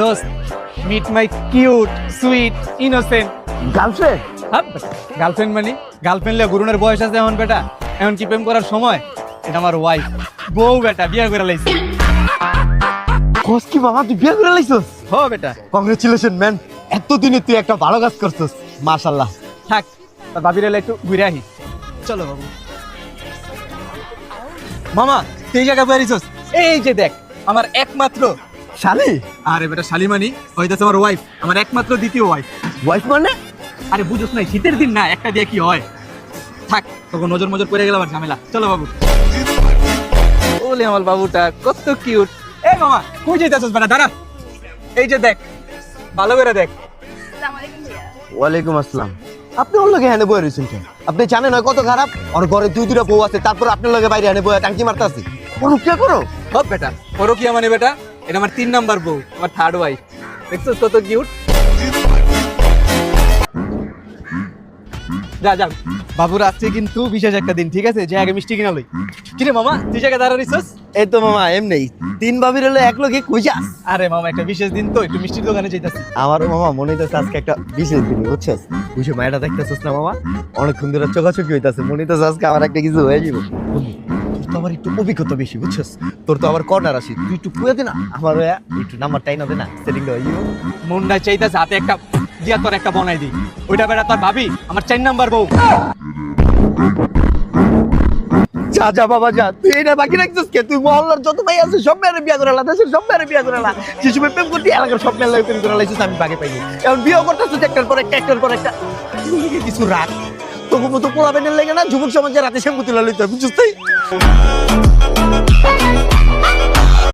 দোস্ত meet my cute sweet innocent girlfriend? Girlfriend মানে girlfriend লে গুরুনের বয়স আছে এখন বেটা, এখন কি প্রেম করার সময়? এটা আমার ওয়াইফ, বউ বেটা, বিয়ে করে লাইছি। কস কি বাবা, তুই বিয়ে করে লাইছস? হো বেটা। কংগ্রেচুলেশন ম্যান, এতদিনে তুই একটা ভালো কাজ করছস, মাশাআল্লাহ। থাক, তোর ভাবির এলে একটু ঘুরে আহি। চলো বাবু। মামা তুই এই জায়গায় বেরিয়েছস, এই যে দেখ আমার একমাত্র শালি? আরে বেটা শালিমানি হইতাছে আমার ওয়াইফ, আমার একমাত্র দ্বিতীয় ওয়াইফ। ওয়াইফ মানে? আরে বুঝছ নাই, শীতের দিন না, একটা দিয়ে কি হয়। থাক, তখন নজর মজর পড়ে গেল আমার ঝামেলা। চলো বাবু। ওলে আমার বাবুটা কত কিউট। এই মামা কই যাইতাছস বেটা, দাঁড়া। এই যে দেখ, ভালো করে দেখ। ওয়ালাইকুম আসসালাম। আপনি ওর লগে হেনে বয়ে রয়েছেন কেন? আপনি জানেন না কত খারাপ? ওর ঘরে দুই দুইটা বউ আছে, তারপর আপনার লগে বাইরে হেনে বয়ে টাঙ্কি মারতাছি। কোন কে করো? হপ বেটা, ওরও কি মানে বেটা, এটা আমার 3 নাম্বার বউ, আমার থার্ড ওয়াইফ। দেখছস কত কিউট। যা যা বাবুর, আজকে কিন্তু বিশেষ একটা দিন, ঠিক আছে? যে আগে মিষ্টি কিনা লই। কিরে মামা তুই জায়গায় দাঁড়া রইছস? এই তো মামা এমনি তিন ভাবির হলে এক লগে কই যাস? আরে মামা একটা বিশেষ দিন তো, একটু মিষ্টির দোকানে যাইতাছি। আমারও মামা মনে হইতেছে আজকে একটা বিশেষ দিন, বুঝছস? বুঝে মায়েরা দেখতেছস না মামা, অনেকক্ষণ ধরে চোখাচোখি হইতাছে, মনে হইতেছে আজকে আমার একটা কিছু হয়ে যাবে। তোর তো আবার একটু অভিজ্ঞতা বেশি, বুঝছস? তোর তো আবার কর্নার আসি, তুই একটু পুয়ে দে না আমার, একটু নাম্বার টাইনা দে না, সেটিংটা হয়ে যাবে। মুন্ডা চাইতাছে হাতে একটা দিয়া তোর একটা বনাই দিই। ওইটা বেটা তোর ভাবি, আমার 4 নাম্বার বউ। যা যা বাবা যা, তুই এটা বাকি রাখছিস কে? তুই মহল্লার যত ভাই আছে সব মেয়ের বিয়া করে আলাদা, সব মেয়ের বিয়া করে আলাদা, শিশুমের প্রেম করতে এলাকার সব মেয়ের প্রেম করে লাইছিস, আমি বাগে পাইনি। এখন বিয়ে করতেছিস একটার পর একটা, একটার পর একটা। কিছু রাখ, তবু মতো পোলা বেনের লেগে না যুবক সমাজের রাতে শ্যাম্পু তুলে লইতে, বুঝছিস? তাই